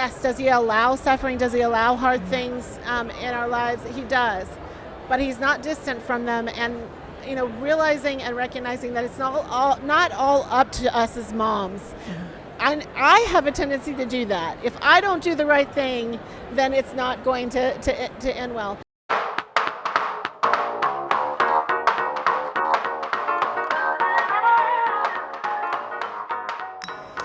Yes, does he allow suffering? Does he allow hard things in our lives? He does. But he's not distant from them, and realizing and recognizing that it's not all up to us as moms. And I have a tendency to do that. If I don't do the right thing, then it's not going to end well.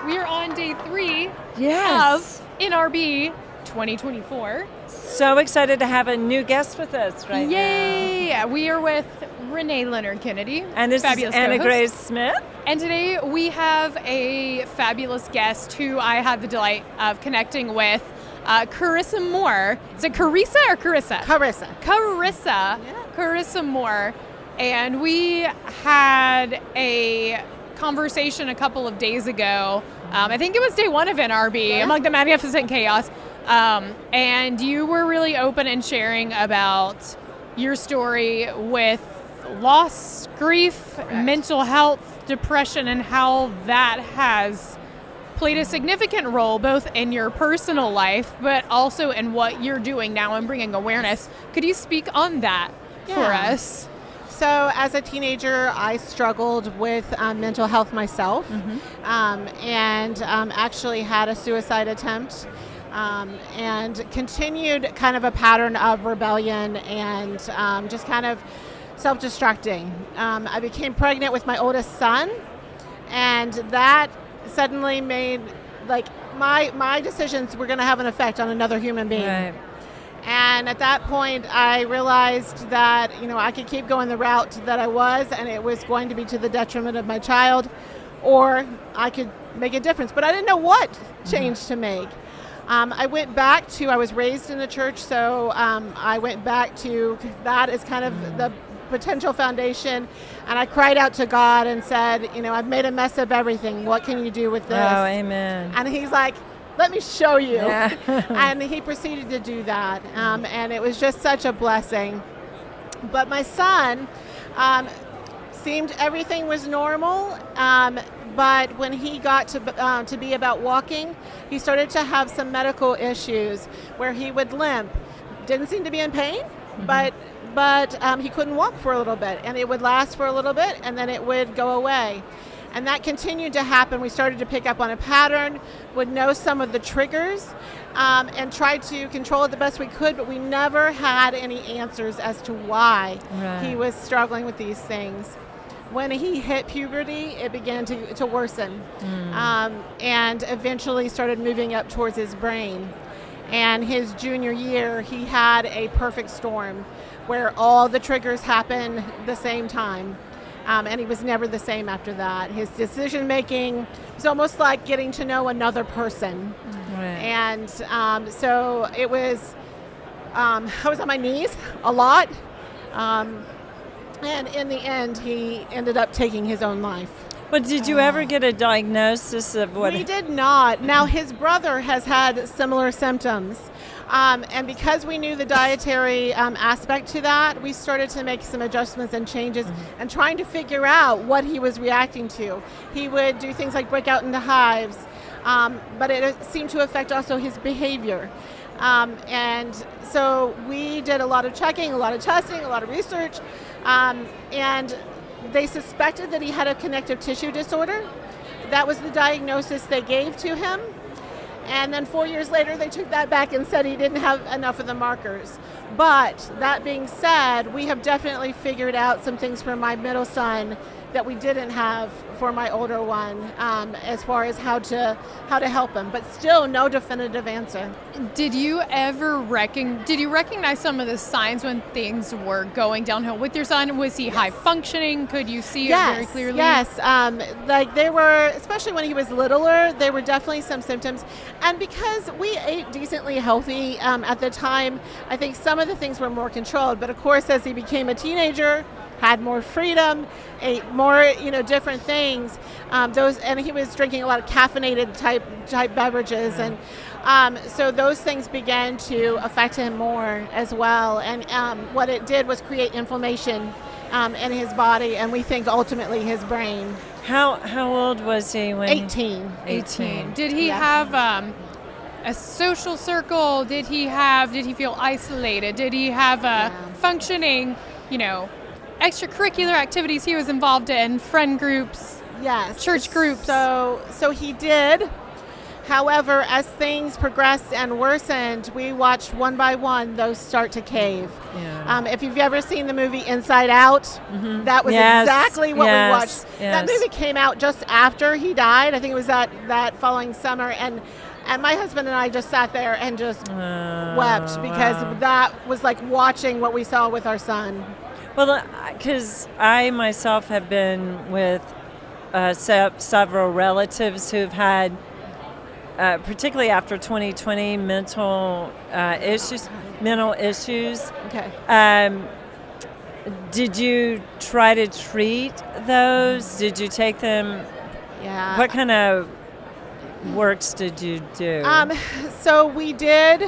We are on day 3 Yes. of NRB 2024. So excited to have a new guest with us right Yay! now. We are with Renee Leonard Kennedy. And this fabulous is Anna co-host. Grace Smith. And today we have a fabulous guest who I had the delight of connecting with, Karisa Moore. Is it Karisa or Karissa? Karisa. Karisa. Yeah. Karisa Moore. And we had a conversation a couple of days ago. I think it was day 1 of NRB, Among the Magnificent Chaos. And you were really open and sharing about your story with loss, grief, Correct. mental health, depression, and how that has played a significant role both in your personal life, but also in what you're doing now and bringing awareness. Could you speak on that for us? So as a teenager, I struggled with mental health myself, and actually had a suicide attempt, and continued kind of a pattern of rebellion and just kind of self-destructing. I became pregnant with my oldest son, and that suddenly made my decisions were going to have an effect on another human being. Right. And at that point, I realized that, I could keep going the route that I was, and it was going to be to the detriment of my child, or I could make a difference. But I didn't know what change to make. I went back to, I was raised in the church, so I went back to that as kind of the potential foundation, and I cried out to God and said, I've made a mess of everything. What can you do with this? Oh, amen. And he's like, let me show you. Yeah. And he proceeded to do that. And it was just such a blessing. But my son seemed everything was normal. But when he got to be about walking, he started to have some medical issues where he would limp. Didn't seem to be in pain, but he couldn't walk for a little bit. And it would last for a little bit, and then it would go away. And that continued to happen. We started to pick up on a pattern, would know some of the triggers, and tried to control it the best we could, but we never had any answers as to why he was struggling with these things. When he hit puberty, it began to worsen, and eventually started moving up towards his brain. And his junior year, he had a perfect storm where all the triggers happened the same time. And he was never the same after that. His decision making was almost like getting to know another person. Right. And so it was, I was on my knees a lot. And in the end, he ended up taking his own life. But did you ever get a diagnosis of what? We did not. Now, his brother has had similar symptoms. And because we knew the dietary aspect to that, we started to make some adjustments and changes and trying to figure out what he was reacting to. He would do things like break out into hives, but it seemed to affect also his behavior. And so we did a lot of checking, a lot of testing, a lot of research, and they suspected that he had a connective tissue disorder. That was the diagnosis they gave to him. And then 4 years later, they took that back and said he didn't have enough of the markers. But that being said, we have definitely figured out some things for my middle son that we didn't have for my older one, as far as how to help him. But still, no definitive answer. Did you ever recognize some of the signs when things were going downhill with your son? Was he high functioning? Could you see it very clearly? Yes, like they were, especially when he was littler, there were definitely some symptoms. And because we ate decently healthy at the time, I think some of the things were more controlled. But of course, as he became a teenager, had more freedom, ate more, different things. And he was drinking a lot of caffeinated type beverages, and so those things began to affect him more as well. And what it did was create inflammation in his body, and we think ultimately his brain. How old was he when? 18. 18. Did he have a social circle? Did he feel isolated? Did he have a functioning, extracurricular activities he was involved in, friend groups, Yes. church groups? So he did. However, as things progressed and worsened, we watched one by one those start to cave. Yeah. If you've ever seen the movie Inside Out, that was exactly what we watched. That movie came out just after he died. I think it was that following summer, and my husband and I just sat there and just wept because that was like watching what we saw with our son. Well, because I myself have been with several relatives who've had, particularly after 2020, mental issues. Okay. Did you try to treat those? Did you take them? Yeah. What kind of works did you do? So we did.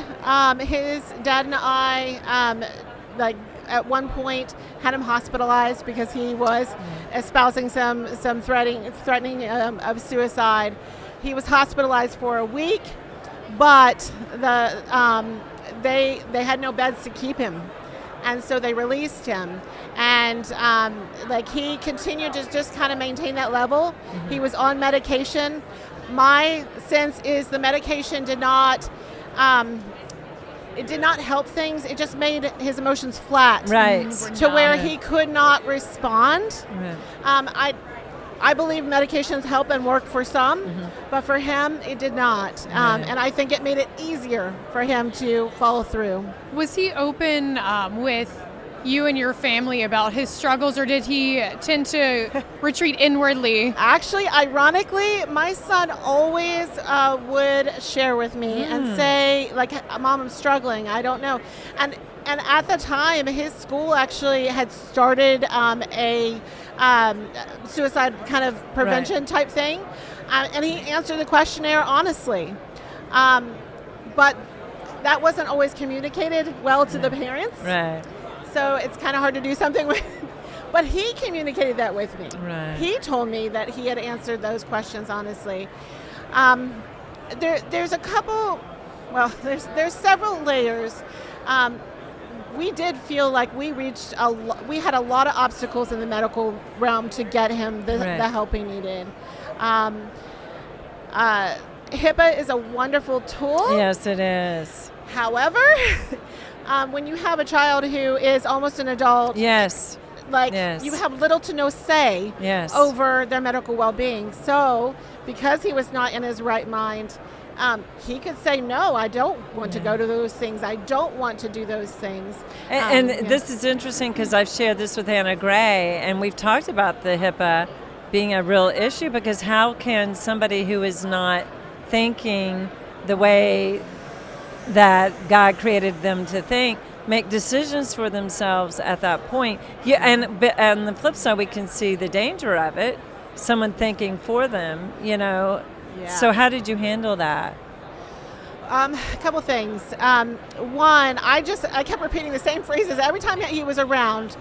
His dad and I, at one point, had him hospitalized because he was espousing some threatening of suicide. He was hospitalized for a week, but they had no beds to keep him, and so they released him. And he continued to just kind of maintain that level. He was on medication. My sense is the medication did not help things. It just made his emotions flat, Right. to where he could not respond. Right. I believe medications help and work for some, but for him, it did not. And I think it made it easier for him to follow through. Was he open with you and your family about his struggles, or did he tend to retreat inwardly? Actually, ironically, my son always would share with me and say, Mom, I'm struggling. I don't know. And at the time, his school actually had started a suicide kind of prevention type thing. And he answered the questionnaire honestly. But that wasn't always communicated well to the parents. Right. So it's kind of hard to do something with. But he communicated that with me. Right. He told me that he had answered those questions honestly. There's a couple. Well, there's several layers. We did feel like we had a lot of obstacles in the medical realm to get him the help he needed. HIPAA is a wonderful tool. Yes, it is. However, when you have a child who is almost an adult, Yes. you have little to no say over their medical well-being. So, because he was not in his right mind, he could say, no, I don't want to go to those things. I don't want to do those things. And this is interesting because I've shared this with Anna Gray, and we've talked about the HIPAA being a real issue, because how can somebody who is not thinking the way that God created them to think make decisions for themselves at that point? And on the flip side, we can see the danger of it, someone thinking for them, So how did you handle that? A couple things. One, I kept repeating the same phrases every time that he was around.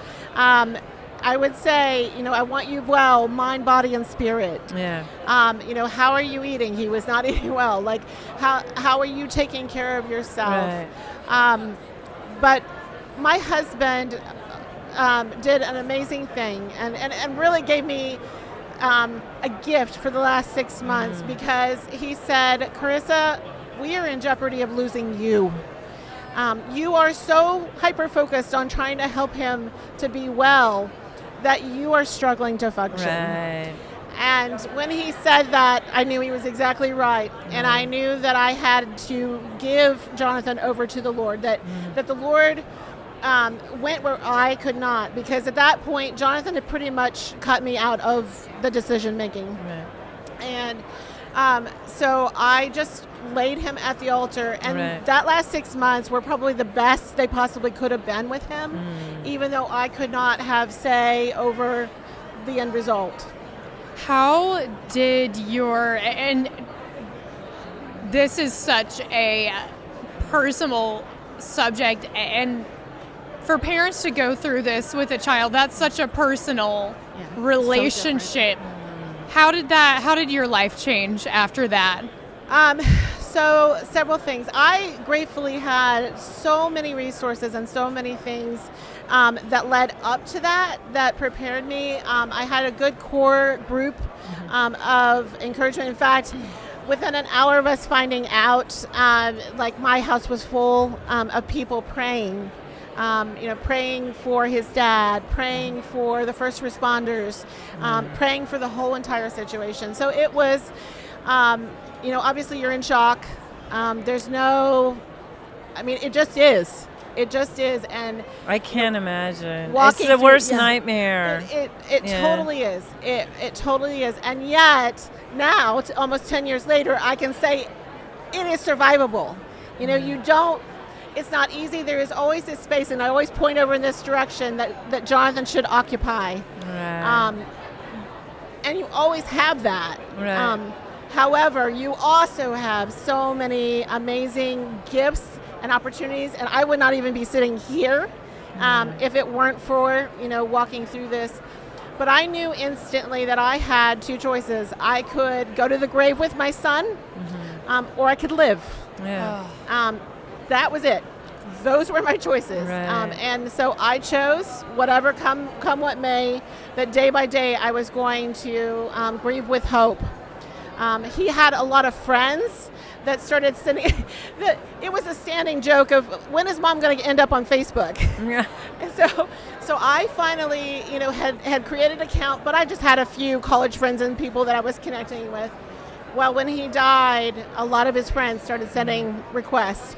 I would say, I want you well, mind, body, and spirit. Yeah. How are you eating? He was not eating well. How are you taking care of yourself? Right. But my husband did an amazing thing and really gave me a gift for the last 6 months, because he said, Karisa, we are in jeopardy of losing you. You are so hyper-focused on trying to help him to be well that you are struggling to function. Right. And when he said that, I knew he was exactly right. And I knew that I had to give Jonathan over to the Lord, that the Lord went where I could not, because at that point, Jonathan had pretty much cut me out of the decision making. Right. And so I just laid him at the altar, and that last 6 months were probably the best they possibly could have been with him, even though I could not have say over the end result. How did and this is such a personal subject, and for parents to go through this with a child, that's such a personal relationship. How did your life change after that? So several things. I gratefully had so many resources and so many things that led up to that prepared me. I had a good core group of encouragement. In fact, within an hour of us finding out, like my house was full of people praying. Praying for his dad, praying for the first responders, praying for the whole entire situation. So it was, obviously you're in shock. There's no, it just is. It just is. And I can't imagine. It's the worst nightmare. It totally is. It totally is. And yet, now, almost 10 years later, I can say it is survivable. You don't, it's not easy. There is always this space, and I always point over in this direction that Jonathan should occupy. Right. And you always have that. Right. However, you also have so many amazing gifts and opportunities, and I would not even be sitting here if it weren't for, walking through this. But I knew instantly that I had two choices. I could go to the grave with my son, or I could live. Yeah. That was it. Those were my choices. Right. And so I chose, whatever come what may, that day by day I was going to grieve with hope. He had a lot of friends that started sending, it was a standing joke of, when is mom going to end up on Facebook? Yeah. And so I finally, had created an account, but I just had a few college friends and people that I was connecting with. Well, when he died, a lot of his friends started sending requests.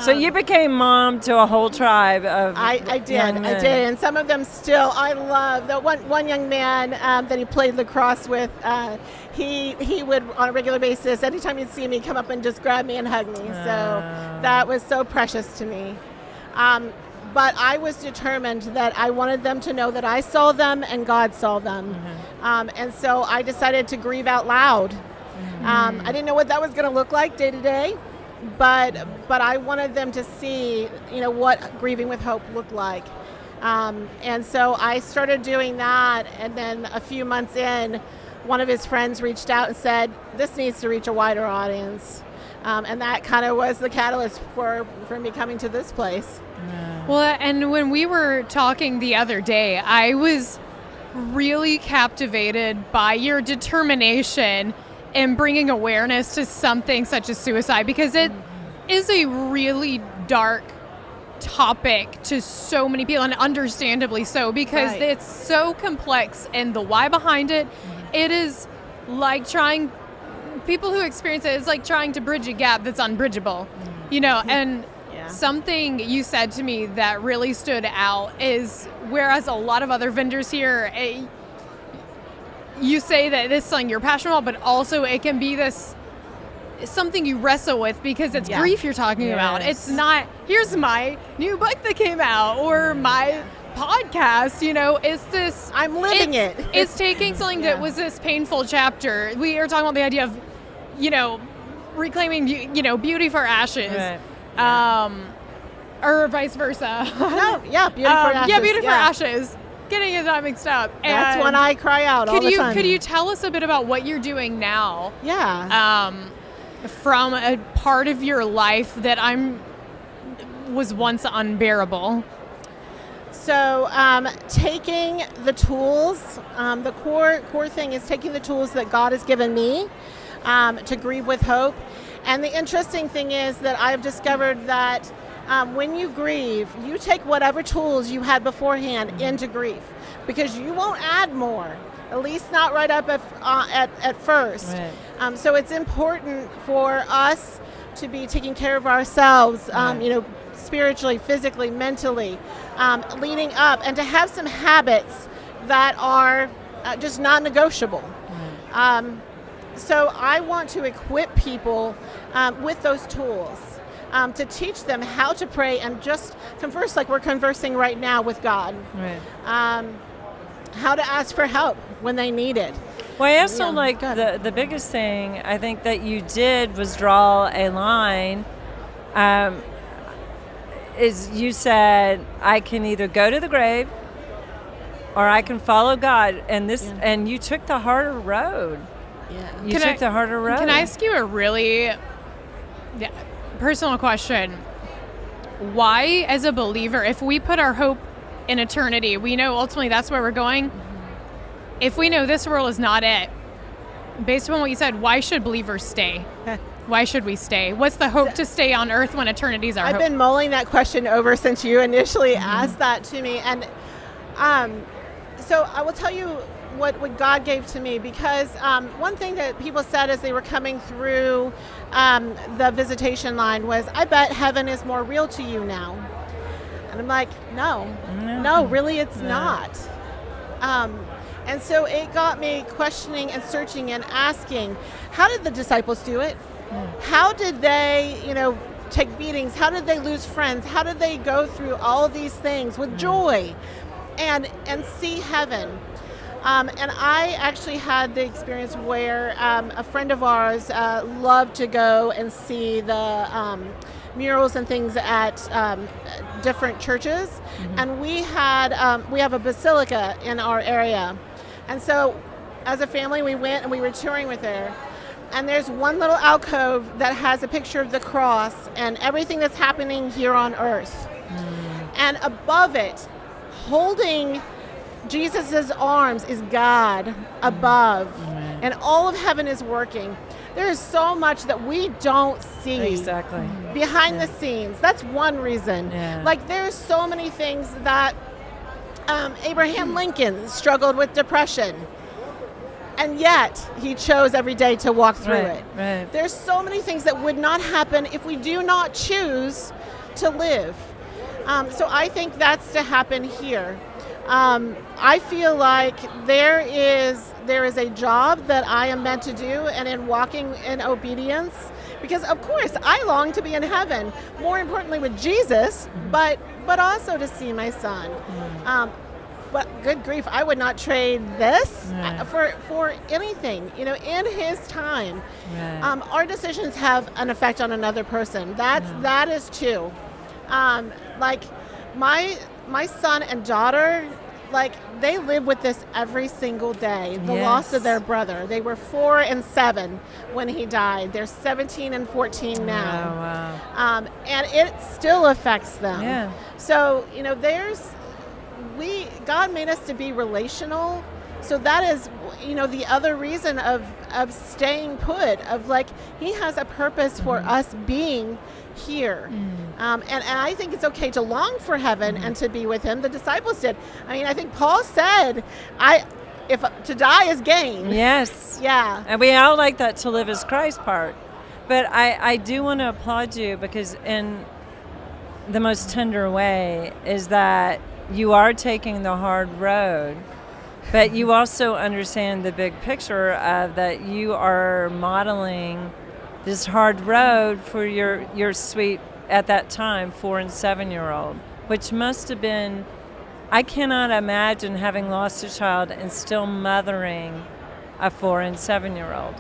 So you became mom to a whole tribe of I did, young men. and some of them still I love. The one young man that he played lacrosse with, he would on a regular basis, anytime he'd see me, come up and just grab me and hug me. So that was so precious to me. But I was determined that I wanted them to know that I saw them and God saw them, and so I decided to grieve out loud. I didn't know what that was going to look like day to day. But I wanted them to see, what grieving with hope looked like. And so I started doing that. And then a few months in, one of his friends reached out and said, this needs to reach a wider audience. And that kind of was the catalyst for me coming to this place. Well, and when we were talking the other day, I was really captivated by your determination and bringing awareness to something such as suicide, because it is a really dark topic to so many people, and understandably so, because it's so complex, and the why behind it, it is like people who experience it, it's like trying to bridge a gap that's unbridgeable, and something you said to me that really stood out is, whereas a lot of other vendors here, you say that this is something you're passionate about, but also it can be something you wrestle with, because it's grief you're talking about. It's not, here's my new book that came out, or my podcast, it's this. I'm living it. It's taking something that was this painful chapter. We are talking about the idea of, reclaiming, beauty for ashes. Right. Or vice versa. No, beauty for ashes. Yeah, beauty for ashes. Getting it all mixed up. That's when I cry out all the time. Could you tell us a bit about what you're doing now? Yeah. From a part of your life that was once unbearable. So taking the tools, the core thing is taking the tools that God has given me to grieve with hope. And the interesting thing is that I've discovered that when you grieve, you take whatever tools you had beforehand into grief, because you won't add more, at least not right up at first. Right. So it's important for us to be taking care of ourselves, spiritually, physically, mentally, leading up, and to have some habits that are just non-negotiable. Right. So I want to equip people with those tools. To teach them how to pray and just converse like we're conversing right now with God. Right. How to ask for help when they need it. Well, I also like the biggest thing I think that you did was draw a line. Is you said, I can either go to the grave or I can follow God, and and you took the harder road. Yeah. You took the harder road. Can I ask you a really Yeah. Personal question. Why, as a believer, if we put our hope in eternity, we know ultimately that's where we're going. If we know this world is not it, based on what you said, why should believers stay? Why should we stay? What's the hope to stay on earth when eternity's our hope? I've been mulling that question over since you initially asked that to me. And so I will tell you what God gave to me, because one thing that people said as they were coming through the visitation line was, I bet heaven is more real to you now. And I'm like, no, really it's not. And so it got me questioning and searching and asking, how did the disciples do it? How did they, take beatings? How did they lose friends? How did they go through all these things with joy and see heaven? And I actually had the experience where a friend of ours loved to go and see the murals and things at different churches. And we have a basilica in our area. And so as a family, we went and we were touring with her. And there's one little alcove that has a picture of the cross and everything that's happening here on earth. And above it, holding Jesus' arms, is God above. And all of heaven is working. There is so much that we don't see behind the scenes. That's one reason. Like, there's so many things that Abraham Lincoln struggled with depression. And yet, he chose every day to walk through it. There's so many things that would not happen if we do not choose to live. So I think that's to happen here. I feel like there is a job that I am meant to do, and in walking in obedience, because of course I long to be in heaven, more importantly with Jesus, but also to see my son. But good grief, I would not trade this for anything, in his time. Our decisions have an effect on another person. That is true. Like my son and daughter, like, they live with this every single day, the loss of their brother. They were 4 and 7 when he died. They're 17 and 14 now. And it still affects them. So, God made us to be relational. So that is, the other reason of staying put, of like, he has a purpose for us being here. And I think it's okay to long for heaven and to be with him. The disciples did. I mean, I think Paul said, if to die is gain. Yes. Yeah. And we all like that to live as Christ part. But I do want to applaud you, because in the most tender way is that you are taking the hard road, but you also understand the big picture of that you are modeling this hard road for your sweet, at that time, 4 and 7-year-old, which must have been, I cannot imagine having lost a child and still mothering a 4 and 7-year-old,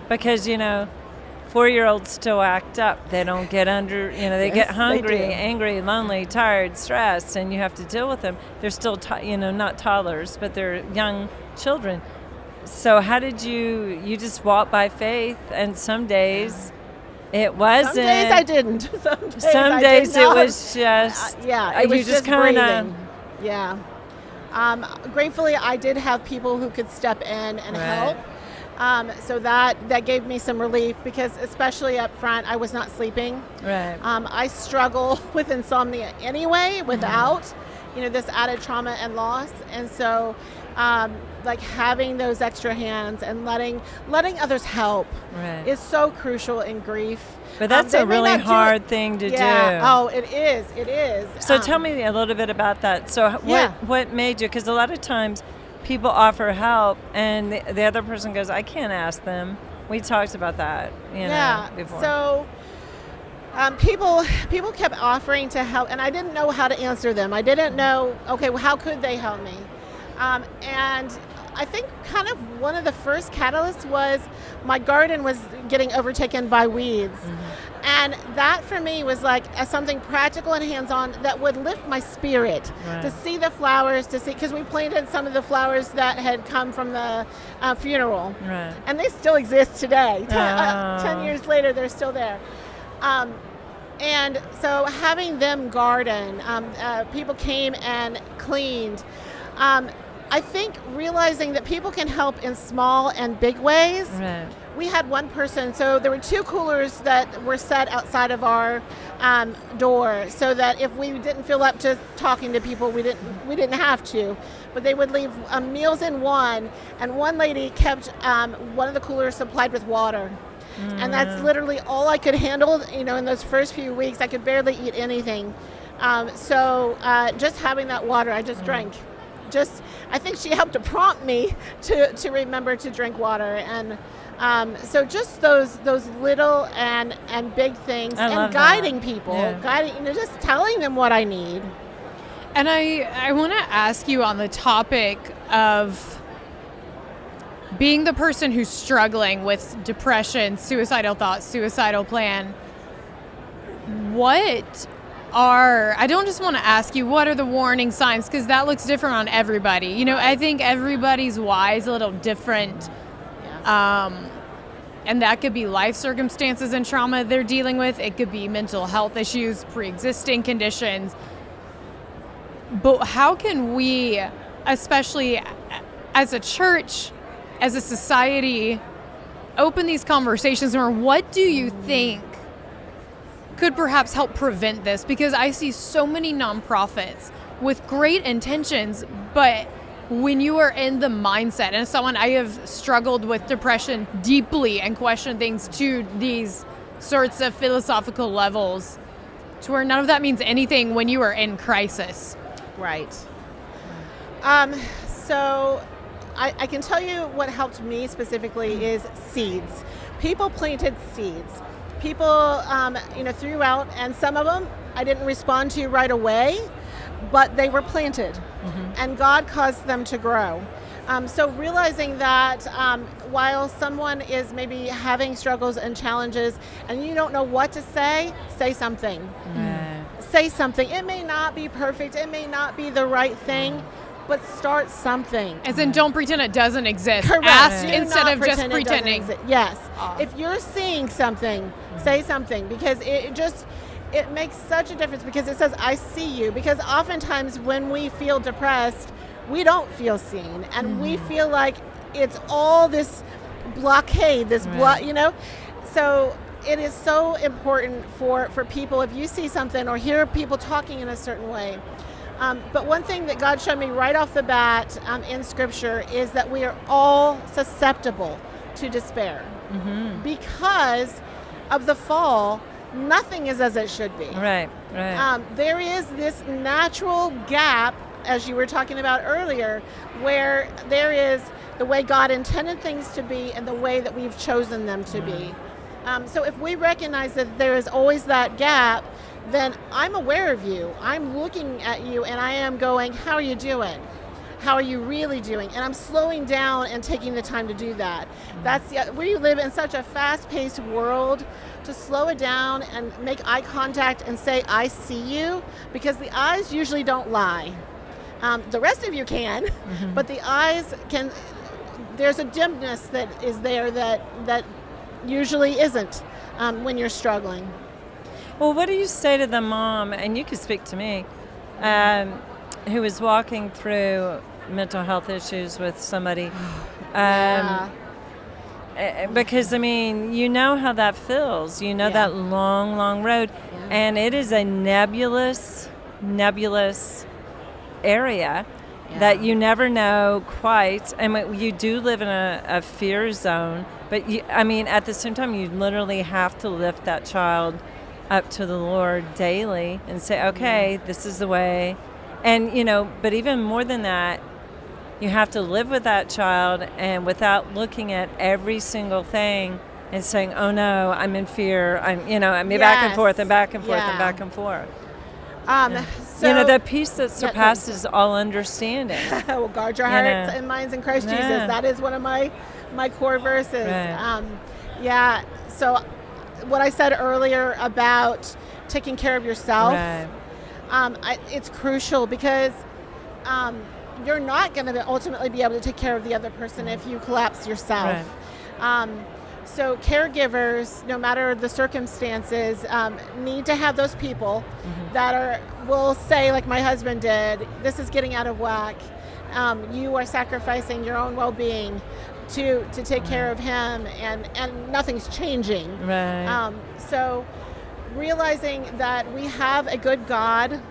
because 4-year-olds still act up. They don't get they get hungry, angry, lonely, tired, stressed, and you have to deal with them. They're still, not toddlers, but they're young children. So how did you just walk by faith? And some days it wasn't. Some days I didn't. Some days it was just, it was just kind of. Yeah. Gratefully, I did have people who could step in and help. So that gave me some relief, because especially up front, I was not sleeping. I struggle with insomnia anyway without, this added trauma and loss. And so, like, having those extra hands and letting others help is so crucial in grief. But that's a really hard thing to do. Oh, it is. It is. So tell me a little bit about that. So what made you? Because a lot of times people offer help, and the other person goes, I can't ask them. We talked about that, before. So people kept offering to help, and I didn't know how to answer them. I didn't know, okay, well, how could they help me? And I think kind of one of the first catalysts was my garden was getting overtaken by weeds. And that for me was like something practical and hands-on that would lift my spirit, to see the flowers, because we planted some of the flowers that had come from the funeral. And they still exist today. 10 years later, they're still there. And so having them garden, people came and cleaned. I think realizing that people can help in small and big ways. Right. We had one person, so there were 2 coolers that were set outside of our door, so that if we didn't feel up to talking to people, we didn't have to. But they would leave meals in one, and one lady kept one of the coolers supplied with water. And that's literally all I could handle, in those first few weeks. I could barely eat anything. So just having that water, I just drank. I think she helped to prompt me to remember to drink water. And so just those little and big things, and guiding people, just telling them what I need. And I want to ask you on the topic of being the person who's struggling with depression, suicidal thoughts, suicidal plan. I don't just want to ask you, what are the warning signs? Because that looks different on everybody. I think everybody's why is a little different. And that could be life circumstances and trauma they're dealing with. It could be mental health issues, pre-existing conditions. But how can we, especially as a church, as a society, open these conversations more? What do you think could perhaps help prevent this? Because I see so many nonprofits with great intentions, but when you are in the mindset, and as someone, I have struggled with depression deeply and questioned things to these sorts of philosophical levels, to where none of that means anything when you are in crisis. Right. So I can tell you what helped me specifically is seeds. People planted seeds. People, threw out, and some of them I didn't respond to right away, but they were planted, and God caused them to grow. So realizing that while someone is maybe having struggles and challenges, and you don't know what to say something. Say something. It may not be perfect. It may not be the right thing, but start something. As in, don't pretend it doesn't exist. Correct. Ask Do instead not of just pretend it doesn't pretending. exist. Yes. If you're seeing something, say something, because it makes such a difference, because it says, I see you. Because oftentimes when we feel depressed, we don't feel seen, and we feel like it's all this blockade, So it is so important for people, if you see something or hear people talking in a certain way. But one thing that God showed me right off the bat in Scripture is that we are all susceptible to despair. Because of the fall. Nothing is as it should be. Right. There is this natural gap, as you were talking about earlier, where there is the way God intended things to be and the way that we've chosen them to be. So if we recognize that there is always that gap, then I'm aware of you. I'm looking at you and I am going, how are you doing? How are you really doing? And I'm slowing down and taking the time to do that. We live in such a fast-paced world. To slow it down and make eye contact and say, I see you, because the eyes usually don't lie. The rest of you can, but the eyes can, there's a dimness that is there that usually isn't when you're struggling. Well, what do you say to the mom, and you can speak to me, who is walking through mental health issues with somebody? Because, you know how that feels. You know that long, long road. And it is a nebulous area that you never know quite. And you do live in a fear zone. But, at the same time, you literally have to lift that child up to the Lord daily and say, okay, this is the way. And, but even more than that, you have to live with that child, and without looking at every single thing and saying, oh no, I'm in fear. I'm back and forth and back and forth and back and forth. So, the peace that surpasses all understanding. Well, guard your hearts and minds in Christ Jesus. That is one of my core verses. Right. So what I said earlier about taking care of yourself, it's crucial, because you're not going to ultimately be able to take care of the other person if you collapse yourself. So caregivers, no matter the circumstances, need to have those people that will say, like my husband did, this is getting out of whack. You are sacrificing your own well-being to take care of him, and nothing's changing. Right. So realizing that we have a good God,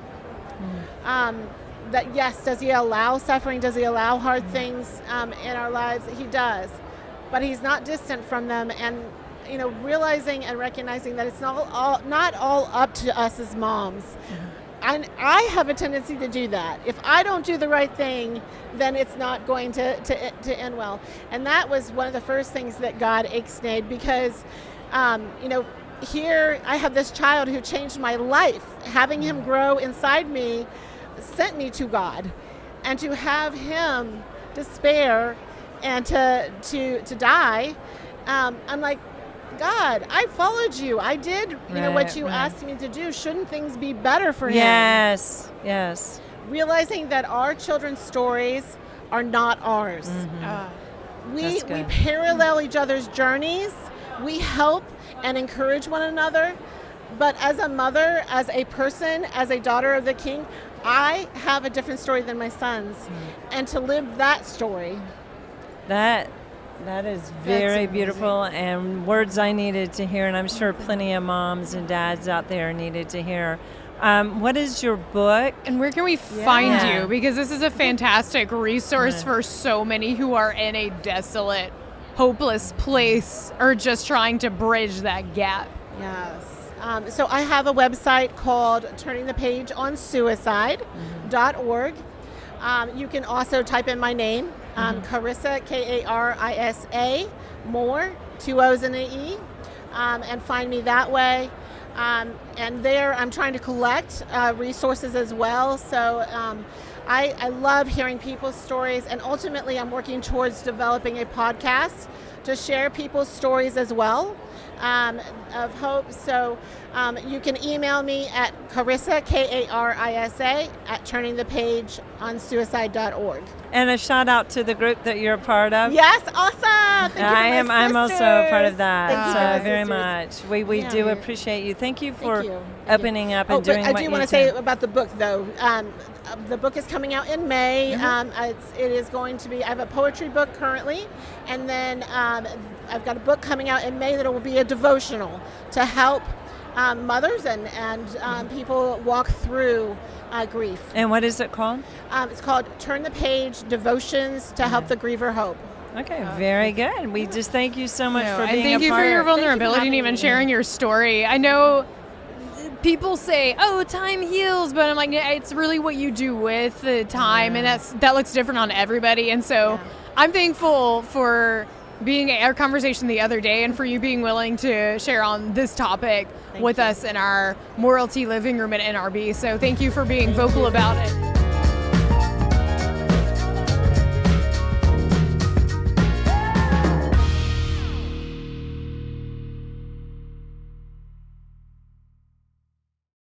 that yes, does he allow suffering? Does he allow hard things in our lives? He does. But he's not distant from them, and realizing and recognizing that it's not all up to us as moms. And I have a tendency to do that. If I don't do the right thing, then it's not going to end well. And that was one of the first things that God ixnayed, because here I have this child who changed my life. Having him grow inside me sent me to God, and to have him despair and to die, I'm like, God, I followed you. I did what you asked me to do. Shouldn't things be better for him? Yes, yes. Realizing that our children's stories are not ours. We parallel each other's journeys. We help and encourage one another. But as a mother, as a person, as a daughter of the King, I have a different story than my sons. And to live that story. That is very beautiful, and words I needed to hear, and I'm sure plenty of moms and dads out there needed to hear. What is your book? And where can we find you? Because this is a fantastic resource for so many who are in a desolate, hopeless place, or just trying to bridge that gap. Yes. So I have a website called turningthepageonsuicide.org. You can also type in my name, Karisa, Karisa Moore, 2 O's and an E, and find me that way. And there I'm trying to collect resources as well. So I love hearing people's stories, and ultimately I'm working towards developing a podcast to share people's stories as well of hope. So you can email me at Karisa, Karisa, at turningthepageonsuicide.org. And a shout out to the group that you're a part of. Yes, awesome. Thank you for I'm also a part of that. Thank you So very much. We do appreciate you. Thank you for opening up and doing what you do. I do want to say about the book, though. The book is coming out in May. It is going to be, I have a poetry book currently, and then I've got a book coming out in May that will be a devotional to help mothers and people walk through grief. And what is it called? It's called Turn the Page, Devotions to Help the Griever Hope. Okay, very good. We just thank you so much for being a part. Thank you for your vulnerability and even sharing your story. I know people say, "Oh, time heals," but I'm like, it's really what you do with the time, and that looks different on everybody. And so, I'm thankful for being at our conversation the other day, and for you being willing to share on this topic with us in our Morality living room at NRB. So, thank you for being vocal about it.